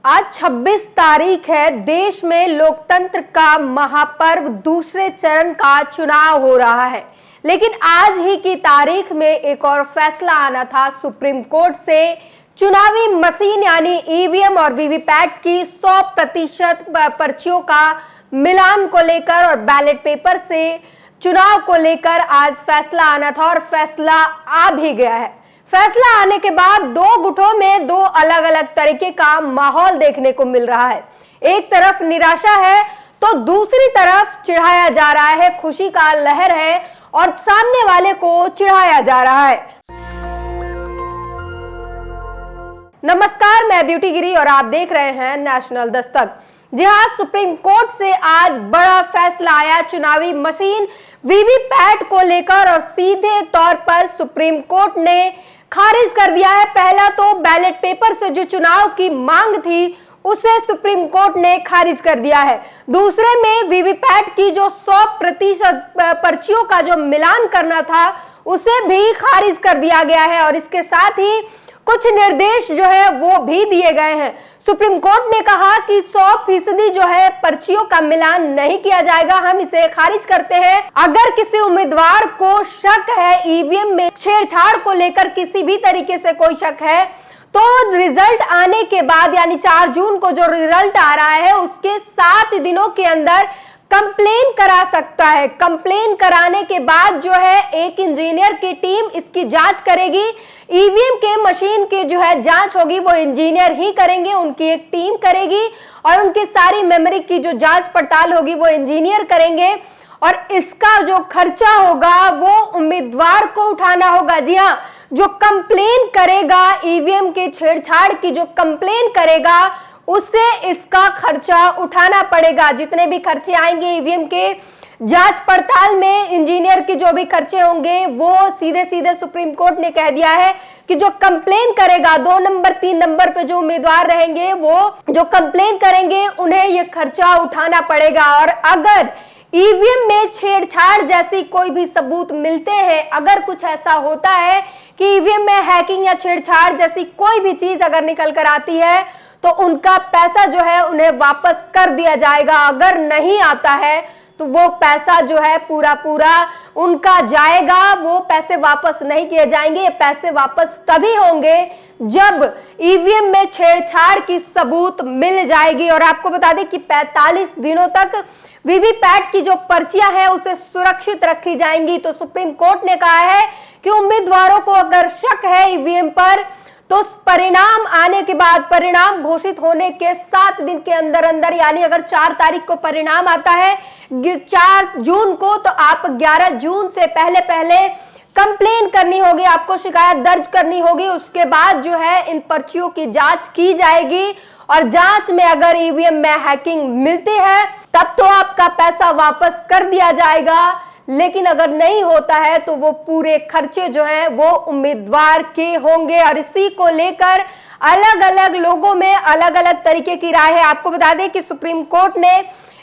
आज 26 तारीख है। देश में लोकतंत्र का महापर्व दूसरे चरण का चुनाव हो रहा है, लेकिन आज ही की तारीख में एक और फैसला आना था सुप्रीम कोर्ट से। चुनावी मशीन यानी ईवीएम और वीवीपैट की 100% पर्चियों का मिलान को लेकर और बैलेट पेपर से चुनाव को लेकर आज फैसला आना था और फैसला आ भी गया है। फैसला आने के बाद दो गुटों में दो अलग अलग तरीके का माहौल देखने को मिल रहा है। एक तरफ निराशा है तो दूसरी तरफ चिढ़ाया जा रहा है, खुशी का लहर है और सामने वाले को चिढ़ाया जा रहा है। नमस्कार, मैं ब्यूटी गिरी और आप देख रहे हैं नेशनल दस्तक। जी हाँ, सुप्रीम कोर्ट से आज बड़ा फैसला आया चुनावी मशीन वीवीपैट को लेकर और सीधे तौर पर सुप्रीम कोर्ट ने खारिज कर दिया है। पहला तो बैलेट पेपर से जो चुनाव की मांग थी उसे सुप्रीम कोर्ट ने खारिज कर दिया है। दूसरे में वीवीपैट की जो 100% पर्चियों का जो मिलान करना था उसे भी खारिज कर दिया गया है और इसके साथ ही कुछ निर्देश जो है वो भी दिए गए हैं। सुप्रीम कोर्ट ने कहा कि 100% जो है पर्चियों का मिलान नहीं किया जाएगा, हम इसे खारिज करते हैं। अगर किसी उम्मीदवार को शक है ईवीएम में छेड़छाड़ को लेकर, किसी भी तरीके से कोई शक है, तो रिजल्ट आने के बाद यानी 4 जून को जो रिजल्ट आ रहा है उसके 7 दिनों के अंदर कंप्लेन करा सकता है। कंप्लेन कराने के बाद जो है एक इंजीनियर की टीम इसकी जांच करेगी। ईवीएम के मशीन की जो है जांच होगी वो इंजीनियर ही करेंगे, उनकी एक टीम करेगी और उनकी सारी मेमोरी की जो जांच पड़ताल होगी वो इंजीनियर करेंगे और इसका जो खर्चा होगा वो उम्मीदवार को उठाना होगा। जी हाँ, जो कंप्लेन करेगा ईवीएम के छेड़छाड़ की जो कंप्लेन करेगा उसे इसका खर्चा उठाना पड़ेगा। जितने भी खर्चे आएंगे ईवीएम के जांच पड़ताल में, इंजीनियर के जो भी खर्चे होंगे वो सीधे सीधे सुप्रीम कोर्ट ने कह दिया है कि जो कंप्लेन करेगा 2 नंबर 3 नंबर पे जो उम्मीदवार रहेंगे वो जो कंप्लेन करेंगे उन्हें ये खर्चा उठाना पड़ेगा। और अगर ईवीएम में छेड़छाड़ जैसी कोई भी सबूत मिलते हैं, अगर कुछ ऐसा होता है कि ईवीएम में हैकिंग या छेड़छाड़ जैसी कोई भी चीज अगर निकल कर आती है तो उनका पैसा जो है उन्हें वापस कर दिया जाएगा। अगर नहीं आता है तो वो पैसा जो है पूरा उनका जाएगा, वो पैसे वापस नहीं किए जाएंगे। ये पैसे वापस तभी होंगे जब ईवीएम में छेड़छाड़ की सबूत मिल जाएगी। और आपको बता दें कि 45 दिनों तक वीवीपैट की जो पर्चियां हैं उसे सुरक्षित रखी जाएंगी। तो सुप्रीम कोर्ट ने कहा है कि उम्मीदवारों को अगर शक है ईवीएम पर तो परिणाम आने के बाद, परिणाम घोषित होने के 7 दिन के अंदर अंदर, यानी अगर 4 तारीख को परिणाम आता है 4 जून को, तो आप 11 जून से पहले कंप्लेन करनी होगी, आपको शिकायत दर्ज करनी होगी। उसके बाद जो है इन पर्चियों की जांच की जाएगी और जांच में अगर ईवीएम में हैकिंग मिलती है तब तो आपका पैसा वापस कर दिया जाएगा, लेकिन अगर नहीं होता है तो वो पूरे खर्चे जो हैं वो उम्मीदवार के होंगे। और इसी को लेकर अलग अलग लोगों में अलग अलग तरीके की राय है। आपको बता दें कि सुप्रीम कोर्ट ने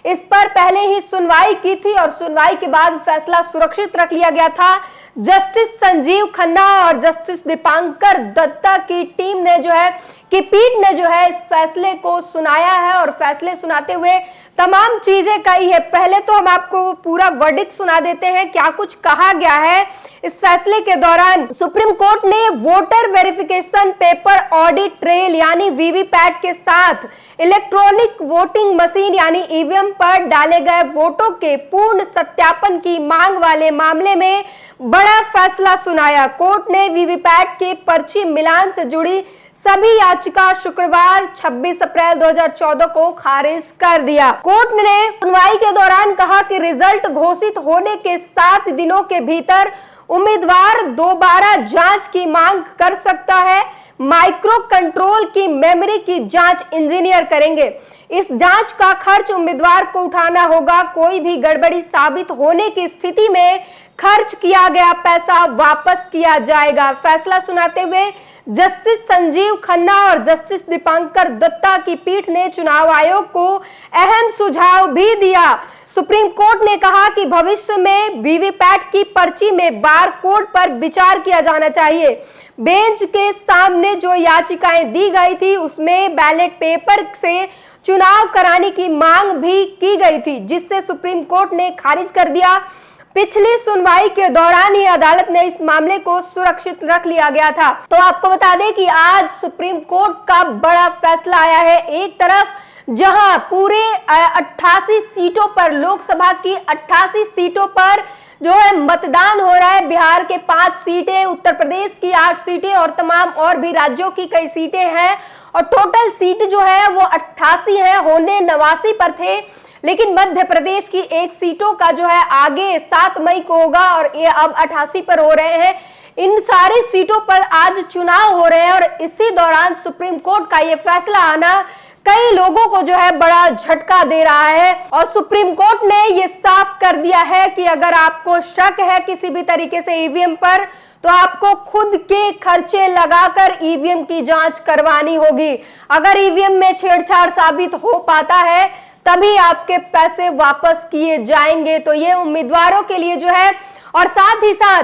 इस पर पहले ही सुनवाई की थी और सुनवाई के बाद फैसला सुरक्षित रख लिया गया था। जस्टिस संजीव खन्ना और जस्टिस दीपांकर दत्ता की टीम ने जो है कि पीठ ने जो है इस फैसले को सुनाया है और फैसले सुनाते हुए तमाम चीजें कही है। पहले तो हम आपको पूरा वर्डिक्ट सुना देते हैं क्या कुछ कहा गया है इस फैसले के दौरान। सुप्रीम कोर्ट ने voter verification paper audit trail यानी वीवीपैट के साथ इलेक्ट्रॉनिक वोटिंग मशीन यानी ईवीएम पर डाले गए वोटों के पूर्ण सत्यापन की मांग वाले मामले में बड़ा फैसला सुनाया। कोर्ट ने वीवीपैट के पर्ची मिलान से जुड़ी सभी याचिका शुक्रवार 26 अप्रैल 2014 को खारिज कर दिया। कोर्ट ने सुनवाई के दौरान कहा कि रिजल्ट घोषित होने के 7 दिनों के भीतर उम्मीदवार दोबारा जांच की मांग कर सकता है। माइक्रो कंट्रोल की मेमोरी की जांच इंजीनियर करेंगे। इस जांच का खर्च उम्मीदवार को उठाना होगा। कोई भी गड़बड़ी साबित होने की स्थिति में खर्च किया गया पैसा वापस किया जाएगा। फैसला सुनाते हुए जस्टिस संजीव खन्ना और जस्टिस दीपांकर दत्ता की पीठ ने चुनाव आयोग को अहम सुझाव भी दिया। सुप्रीम कोर्ट ने कहा कि भविष्य में वीवीपैट की पर्ची में बार कोड पर विचार किया जाना चाहिए। बेंच के सामने जो याचिकाएं दी गई थी उसमें बैलेट पेपर से चुनाव कराने की मांग भी की गई थी, जिससे सुप्रीम कोर्ट ने खारिज कर दिया। पिछली सुनवाई के दौरान ही अदालत ने इस मामले को सुरक्षित रख लिया गया था। तो आपको बता दें कि आज सुप्रीम कोर्ट का बड़ा फैसला आया है। एक तरफ जहां पूरे 88 सीटों पर, लोकसभा की 88 सीटों पर जो है मतदान हो रहा है। बिहार के 5 सीटें, उत्तर प्रदेश की 8 सीटें और तमाम और भी राज्यों की कई सीटें हैं और टोटल सीट जो है वो 88 है, होने 89 पर थे। लेकिन मध्य प्रदेश की 1 सीटों का जो है आगे 7 मई को होगा और ये अब 88 पर हो रहे हैं। इन सारी सीटों पर आज चुनाव हो रहे हैं और इसी दौरान सुप्रीम कोर्ट का ये फैसला आना कई लोगों को जो है बड़ा झटका दे रहा है। और सुप्रीम कोर्ट ने ये साफ कर दिया है कि अगर आपको शक है किसी भी तरीके से ईवीएम पर, तो आपको खुद के खर्चे लगाकर ईवीएम की जांच करवानी होगी। अगर ईवीएम में छेड़छाड़ साबित हो पाता है तभी आपके पैसे वापस किए जाएंगे। तो ये उम्मीदवारों के लिए जो है, और साथ ही साथ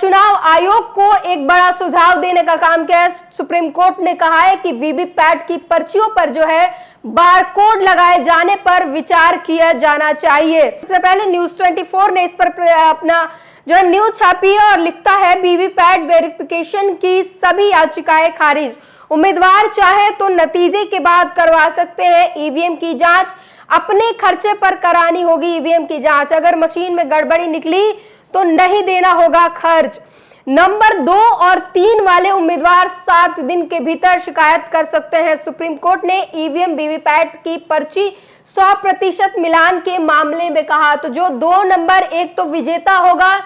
चुनाव आयोग को एक बड़ा सुझाव देने का काम किया है। सुप्रीम कोर्ट ने कहा है कि वीवीपैट की पर्चियों पर जो है बारकोड लगाए जाने पर विचार किया जाना चाहिए। सबसे पहले न्यूज 24 ने इस पर अपना जो है न्यूज छापी है और लिखता है, वीवीपैट वेरिफिकेशन की सभी याचिकाएं खारिज। उम्मीदवार चाहे तो नतीजे के बाद करवा सकते हैं ईवीएम की जांच, अपने खर्चे पर करानी होगी ईवीएम की जांच। अगर मशीन में गड़बड़ी निकली तो नहीं देना होगा खर्च। नंबर 2 और 3 वाले उम्मीदवार 7 दिन के भीतर शिकायत कर सकते हैं। सुप्रीम कोर्ट ने ईवीएम वीवीपैट की पर्ची 100% मिलान के मामले में कहा, तो जो 2 नंबर, एक तो विजेता होगा,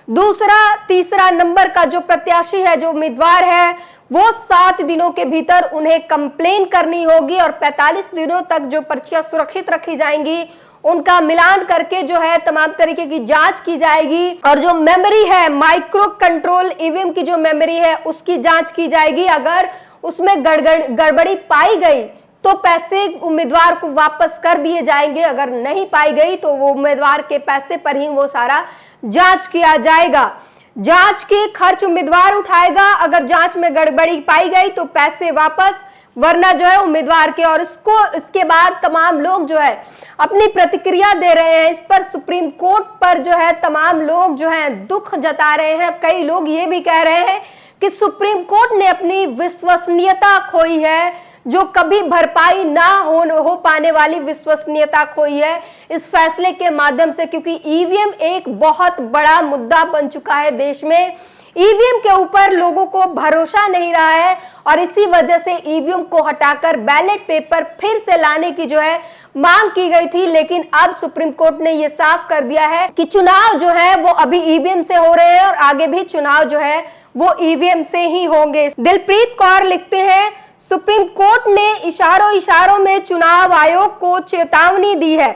दूसरा तीसरा नंबर का जो प्रत्याशी है, जो उम्मीदवार है, वो 7 दिनों के भीतर उन्हें कंप्लेन करनी होगी और 45 दिनों तक जो पर्चियां सुरक्षित रखी जाएंगी उनका मिलान करके जो है तमाम तरीके की जांच की जाएगी। और जो मेमोरी है, माइक्रो कंट्रोल ईवीएम की जो मेमोरी है उसकी जांच की जाएगी। अगर उसमें गड़बड़ी पाई गई तो पैसे उम्मीदवार को वापस कर दिए जाएंगे। अगर नहीं पाई गई तो वो उम्मीदवार के पैसे पर ही वो सारा जांच किया जाएगा। जांच के खर्च उम्मीदवार उठाएगा। अगर जांच में गड़बड़ी पाई गई तो पैसे वापस, वरना जो है उम्मीदवार के। और इसके बाद तमाम लोग जो है अपनी प्रतिक्रिया दे रहे हैं इस पर। सुप्रीम कोर्ट पर जो है तमाम लोग जो है दुख जता रहे हैं। कई लोग ये भी कह रहे हैं कि सुप्रीम कोर्ट ने अपनी विश्वसनीयता खोई है, जो कभी भरपाई ना हो पाने वाली विश्वसनीयता खोई है इस फैसले के माध्यम से, क्योंकि ईवीएम एक बहुत बड़ा मुद्दा बन चुका है देश में। ईवीएम के ऊपर लोगों को भरोसा नहीं रहा है और इसी वजह से ईवीएम को हटाकर बैलेट पेपर फिर से लाने की जो है मांग की गई थी। लेकिन अब सुप्रीम कोर्ट ने यह साफ कर दिया है कि चुनाव जो है वो अभी ईवीएम से हो रहे हैं और आगे भी चुनाव जो है वो ईवीएम से ही होंगे। दिलप्रीत कौर लिखते हैं, सुप्रीम कोर्ट ने इशारों में चुनाव आयोग को चेतावनी दी है,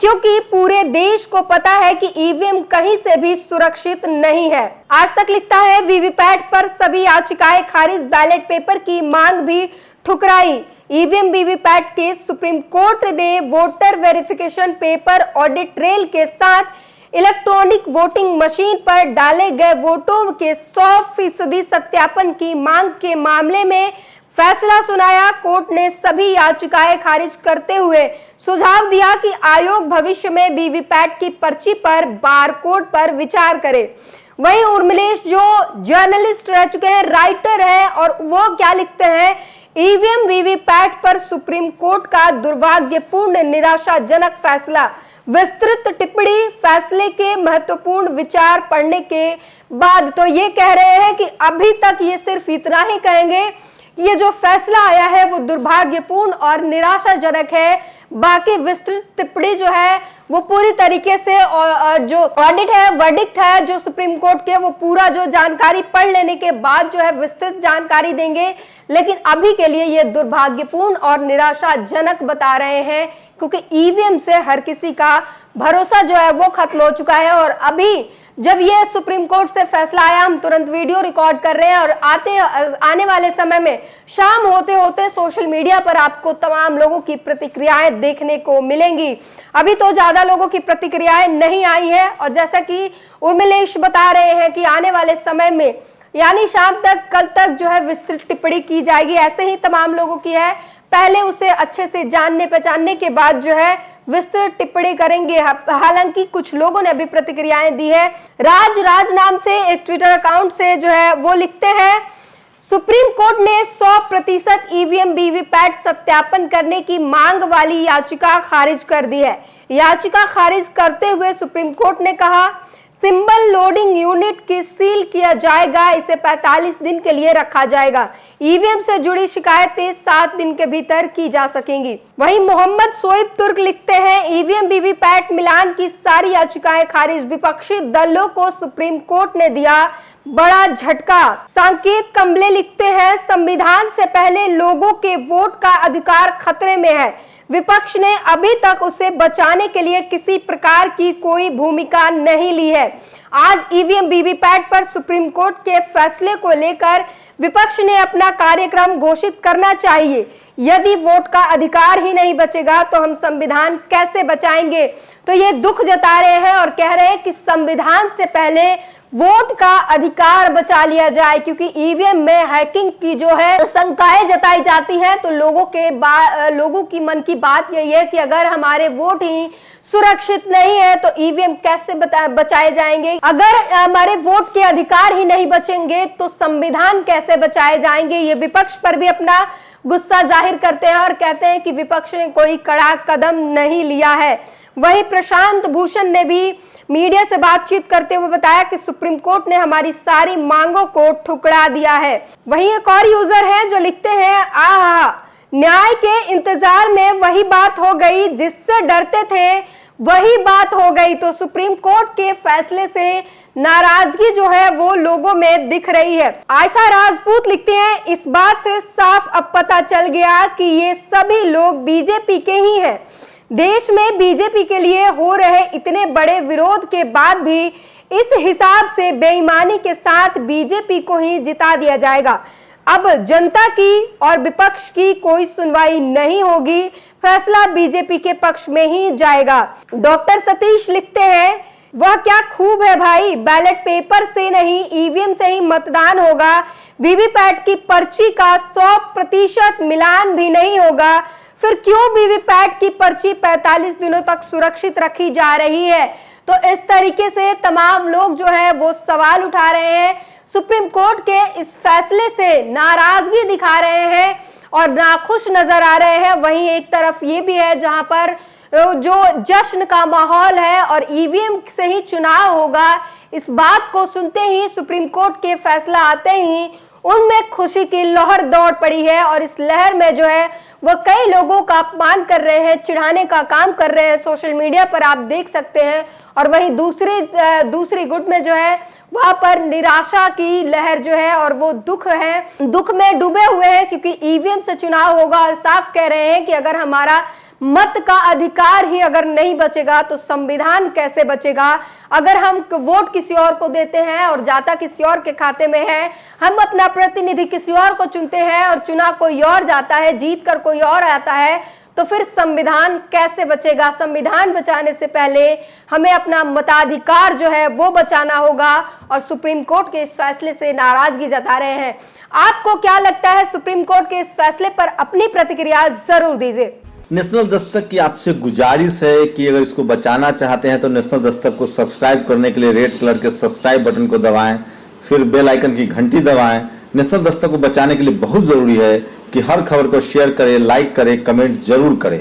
क्योंकि पूरे देश को पता है कि ईवीएम कहीं से भी सुरक्षित नहीं है। आज तक लिखता है, वीवीपैट पर सभी याचिकाएं खारिज, बैलेट पेपर की मांग भी ठुकराई। EVM VVPAT case, Supreme Court ने voter verification paper audit trail के साथ इलेक्ट्रॉनिक वोटिंग मशीन पर डाले गए वोटों के 100% सत्यापन की मांग के मामले में फैसला सुनाया। कोर्ट ने सभी याचिकाएं खारिज करते हुए सुझाव दिया कि आयोग भविष्य में वीवीपैट की पर्ची पर बारकोड पर विचार करे। वहीं उर्मिलेश जो जर्नलिस्ट रह चुके हैं, राइटर हैं, और वो क्या लिखते हैं, ईवीएम वीवीपैट पर सुप्रीम कोर्ट का दुर्भाग्यपूर्ण निराशाजनक फैसला। विस्तृत टिप्पणी, फैसले के महत्वपूर्ण विचार पढ़ने के बाद तो ये कह रहे हैं कि अभी तक ये सिर्फ इतना ही कहेंगे, ये जो फैसला आया है वो दुर्भाग्यपूर्ण और निराशाजनक है। बाकी विस्तृत टिप्पणी जो है वो पूरी तरीके से, और जो ऑडिट है, वर्डिक्ट है जो सुप्रीम कोर्ट के, वो पूरा जो जानकारी पढ़ लेने के बाद जो है विस्तृत जानकारी देंगे। लेकिन अभी के लिए ये दुर्भाग्यपूर्ण और निराशाजनक बता रहे हैं, क्योंकि ईवीएम से हर किसी का भरोसा जो है वो खत्म हो चुका है। और अभी जब ये सुप्रीम कोर्ट से फैसला आया, हम तुरंत वीडियो रिकॉर्ड कर रहे हैं और आने वाले समय में शाम होते होते सोशल मीडिया पर आपको तमाम लोगों की प्रतिक्रियाएं देखने को मिलेंगी। अभी तो ज्यादा लोगों की प्रतिक्रियाएं नहीं आई है और जैसा कि उर्मिलेश बता रहे हैं कि आने वाले समय में यानी शाम तक, कल तक जो है विस्तृत टिप्पणी की जाएगी। ऐसे ही तमाम लोगों की है, पहले उसे अच्छे से जानने पहचानने के बाद जो है विस्तृत टिप्पणी करेंगे। हालांकि कुछ लोगों ने अभी प्रतिक्रियाएं दी है। राज नाम से एक ट्विटर अकाउंट से जो है वो लिखते हैं, सुप्रीम कोर्ट ने 100% ईवीएम वीवीपैट सत्यापन करने की मांग वाली याचिका खारिज कर दी है। याचिका खारिज करते हुए सुप्रीम कोर्ट ने कहा, सिंबल लोडिंग यूनिट की सील किया जाएगा, इसे 45 दिन के लिए रखा जाएगा। ईवीएम से जुड़ी शिकायतें 7 दिन के भीतर की जा सकेंगी। वहीं मोहम्मद सोइब तुर्क लिखते हैं, ईवीएम वीवीपैट मिलान की सारी याचिकाएं खारिज, विपक्षी दलों को सुप्रीम कोर्ट ने दिया बड़ा झटका। संकेत कंबले लिखते हैं, संविधान से पहले लोगों के वोट का अधिकार खतरे में है। विपक्ष ने अभी तक उसे बचाने के लिए किसी प्रकार की कोई भूमिका नहीं ली है। आज ईवीएम वीवीपैट पर सुप्रीम कोर्ट के फैसले को लेकर विपक्ष ने अपना कार्यक्रम घोषित करना चाहिए। यदि वोट का अधिकार ही नहीं बचेगा तो हम संविधान कैसे बचाएंगे। तो ये दुख जता रहे हैं और कह रहे हैं कि संविधान से पहले वोट का अधिकार बचा लिया जाए, क्योंकि ईवीएम में हैकिंग की जो है शंकाएं जताई जाती हैं। तो लोगों की मन की बात यही है कि अगर हमारे वोट ही सुरक्षित नहीं है तो ईवीएम कैसे बचाए जाएंगे। अगर हमारे वोट के अधिकार ही नहीं बचेंगे तो संविधान कैसे बचाए जाएंगे। ये विपक्ष पर भी अपना गुस्सा जाहिर करते हैं और कहते हैं कि विपक्ष ने कोई कड़ा कदम नहीं लिया है। वहीं प्रशांत भूषण ने भी मीडिया से बातचीत करते हुए बताया कि सुप्रीम कोर्ट ने हमारी सारी मांगों को ठुकरा दिया है। वहीं एक और यूजर है जो लिखते हैं, आहा, न्याय के इंतजार में वही बात हो गई, जिससे डरते थे वही बात हो गई। तो सुप्रीम कोर्ट के फैसले से नाराजगी जो है वो लोगों में दिख रही है। आयशा राजपूत लिखते हैं, इस बात से साफ अब पता चल गया कि ये सभी लोग बीजेपी के ही हैं। देश में बीजेपी के लिए हो रहे इतने बड़े विरोध के बाद भी इस हिसाब से बेईमानी के साथ बीजेपी को ही जिता दिया जाएगा। अब जनता की और विपक्ष की कोई सुनवाई नहीं होगी, फैसला बीजेपी के पक्ष में ही जाएगा। डॉक्टर सतीश लिखते हैं, वह क्या खूब है भाई, बैलेट पेपर से नहीं ईवीएम से ही मतदान होगा। वीवीपैट की पर्ची का 100% मिलान भी नहीं होगा, फिर क्यों वीवीपैट की पर्ची 45 दिनों तक सुरक्षित रखी जा रही है। तो इस तरीके से तमाम लोग जो है वो सवाल उठा रहे हैं, सुप्रीम कोर्ट के इस फैसले से नाराजगी दिखा रहे हैं और नाखुश नजर आ रहे हैं। वहीं एक तरफ ये भी है जहां पर जो जश्न का माहौल है और ईवीएम से ही चुनाव होगा, इस बात को सुनते ही, सुप्रीम कोर्ट के फैसला आते ही उनमें खुशी की लहर दौड़ पड़ी है और इस लहर में जो है वह कई लोगों का अपमान कर रहे हैं, चिढ़ाने का काम कर रहे हैं। सोशल मीडिया पर आप देख सकते हैं। और वहीं दूसरी गुट में जो है वहां पर निराशा की लहर जो है और वो दुख में डूबे हुए हैं, क्योंकि ईवीएम से चुनाव होगा और साफ कह रहे हैं कि अगर हमारा मत का अधिकार ही अगर नहीं बचेगा तो संविधान कैसे बचेगा। अगर हम वोट किसी और को देते हैं और जाता किसी और के खाते में है, हम अपना प्रतिनिधि किसी और को चुनते हैं और चुना कोई और जाता है, जीत कर कोई और आता है, तो फिर संविधान कैसे बचेगा। संविधान बचाने से पहले हमें अपना मताधिकार जो है वो बचाना होगा और सुप्रीम कोर्ट के इस फैसले से नाराजगी जता रहे हैं। आपको क्या लगता है सुप्रीम कोर्ट के इस फैसले पर? अपनी प्रतिक्रिया जरूर दीजिए। नेशनल दस्तक की आपसे गुजारिश है कि अगर इसको बचाना चाहते हैं तो नेशनल दस्तक को सब्सक्राइब करने के लिए रेड कलर के सब्सक्राइब बटन को दबाएं, फिर बेल आइकन की घंटी दबाएं। नेशनल दस्तक को बचाने के लिए बहुत जरूरी है कि हर खबर को शेयर करें, लाइक करें, कमेंट जरूर करें।